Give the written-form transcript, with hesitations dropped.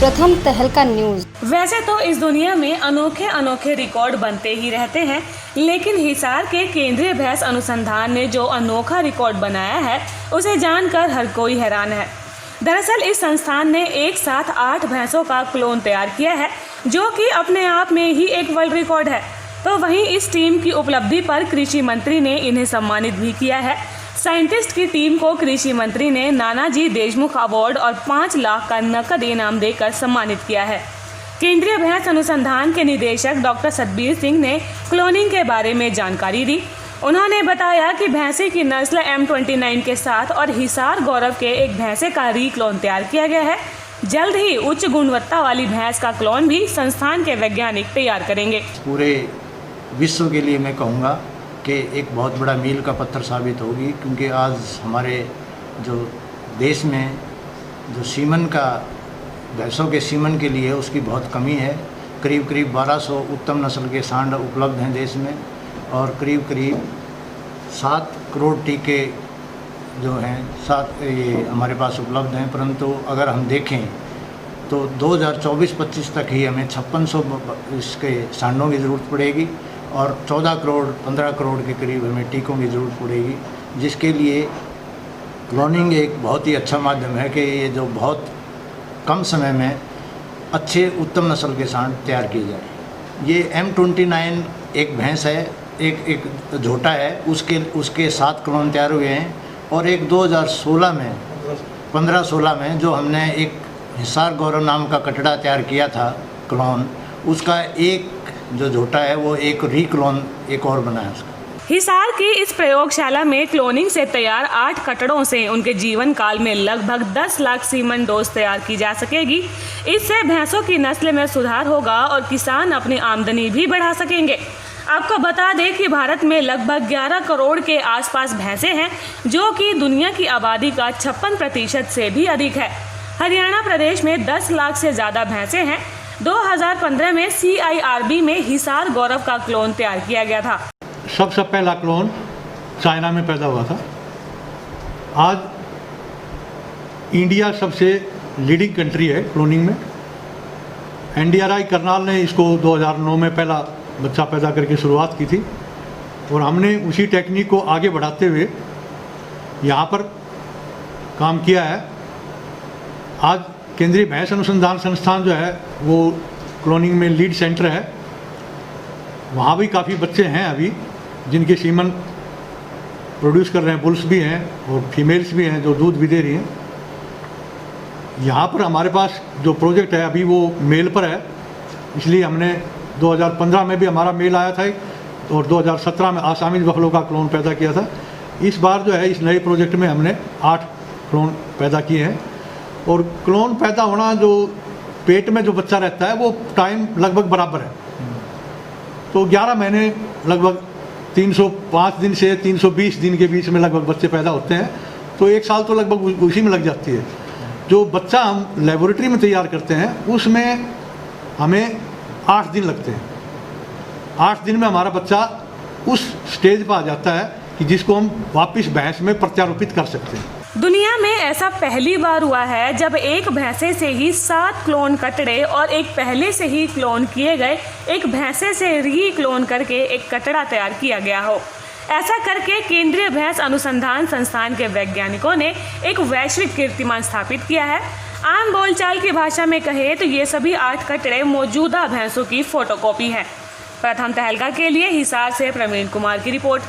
प्रथम तहलका न्यूज। वैसे तो इस दुनिया में अनोखे अनोखे रिकॉर्ड बनते ही रहते हैं, लेकिन हिसार के केंद्रीय भैंस अनुसंधान ने जो अनोखा रिकॉर्ड बनाया है उसे जानकर हर कोई हैरान है। दरअसल इस संस्थान ने एक साथ 8 भैंसों का क्लोन तैयार किया है, जो कि अपने आप में ही एक वर्ल्ड रिकॉर्ड है। तो वहीं इस टीम की उपलब्धि पर कृषि मंत्री ने इन्हें सम्मानित भी किया है। साइंटिस्ट की टीम को कृषि मंत्री ने नानाजी देशमुख अवार्ड और 5 लाख का नकद इनाम देकर सम्मानित किया है। केंद्रीय भैंस अनुसंधान के निदेशक डॉक्टर सतबीर सिंह ने क्लोनिंग के बारे में जानकारी दी। उन्होंने बताया कि भैंसे की नस्ल M29 के साथ और हिसार गौरव के एक भैंसे का रीक्लोन तैयार किया गया है। जल्द ही उच्च गुणवत्ता वाली भैंस का क्लोन भी संस्थान के वैज्ञानिक तैयार करेंगे। पूरे विश्व के लिए मैं कहूँगा कि एक बहुत बड़ा मील का पत्थर साबित होगी, क्योंकि आज हमारे जो देश में जो सीमन का भैंसों के सीमन के लिए उसकी बहुत कमी है। करीब 1200 उत्तम नस्ल के सांड उपलब्ध हैं देश में और करीब 7 करोड़ टीके जो हैं 7 ये हमारे पास उपलब्ध हैं। परंतु अगर हम देखें तो 2024-25 तक ही हमें 5600 इसके सांडों की ज़रूरत पड़ेगी और 14 करोड़ 15 करोड़ के करीब हमें टीकों की ज़रूरत पड़ेगी, जिसके लिए क्लोनिंग एक बहुत ही अच्छा माध्यम है कि ये जो बहुत कम समय में अच्छे उत्तम नस्ल के सांड तैयार किए जाए। ये M29 एक भैंस है, एक झोटा है, उसके 7 क्लोन तैयार हुए हैं और एक 2016 में 15-16 में जो हमने एक हिसार गौरव नाम का कटड़ा तैयार किया था क्लोन, उसका एक जो झोटा है वो एक रीक्लोन एक और बना है उसका। हिसार की इस प्रयोगशाला में क्लोनिंग से तैयार 8 कटड़ों से उनके जीवन काल में लगभग 10 लाख सीमन डोज तैयार की जा सकेगी। इससे भैंसों की नस्ल में सुधार होगा और किसान अपनी आमदनी भी बढ़ा सकेंगे। आपको बता दें कि भारत में लगभग 11 करोड़ के आसपास भैंसें हैं, जो कि दुनिया की आबादी का 56% से भी अधिक है। हरियाणा प्रदेश में 10 लाख से ज़्यादा भैंसें हैं। 2015 में CIRB में हिसार गौरव का क्लोन तैयार किया गया था। सबसे पहला क्लोन चाइना में पैदा हुआ था। आज इंडिया सबसे लीडिंग कंट्री है क्लोनिंग में। NDRI करनाल ने इसको 2009 में पहला बच्चा पैदा करके शुरुआत की थी और हमने उसी टेक्निक को आगे बढ़ाते हुए यहाँ पर काम किया है। आज केंद्रीय भैंस अनुसंधान संस्थान जो है वो क्लोनिंग में लीड सेंटर है। वहाँ भी काफ़ी बच्चे हैं अभी जिनके सीमन प्रोड्यूस कर रहे हैं। बुल्स भी हैं और फीमेल्स भी हैं जो दूध भी दे रही हैं। यहाँ पर हमारे पास जो प्रोजेक्ट है अभी वो मेल पर है, इसलिए हमने 2015 में भी हमारा मेल आया था और 2017 में आसामीज बफलो का क्लोन पैदा किया था। इस बार जो है इस नए प्रोजेक्ट में हमने 8 क्लोन पैदा किए हैं। और क्लोन पैदा होना जो पेट में जो बच्चा रहता है वो टाइम लगभग बराबर है, तो 11 महीने लगभग 305 दिन से 320 दिन के बीच में लगभग बच्चे पैदा होते हैं। तो 1 साल तो लगभग उसी में लग जाती है। जो बच्चा हम लेबोरेटरी में तैयार करते हैं उसमें हमें 8 दिन लगते हैं। 8 दिन में हमारा बच्चा उस स्टेज पर आ जाता है कि जिसको हम वापस भैंस में प्रत्यारोपित कर सकते हैं। दुनिया में ऐसा पहली बार हुआ है जब एक भैंसे से ही 7 क्लोन कटड़े और एक पहले से ही क्लोन किए गए एक भैंसे से री क्लोन करके एक कटड़ा तैयार किया गया हो। ऐसा करके केंद्रीय भैंस अनुसंधान संस्थान के वैज्ञानिकों ने एक वैश्विक कीर्तिमान स्थापित किया है। आम बोलचाल की भाषा में कहे तो ये सभी 8 कटड़े मौजूदा भैंसों की फोटोकॉपी हैं। प्रथम तहलका के लिए हिसार से प्रवीण कुमार की रिपोर्ट।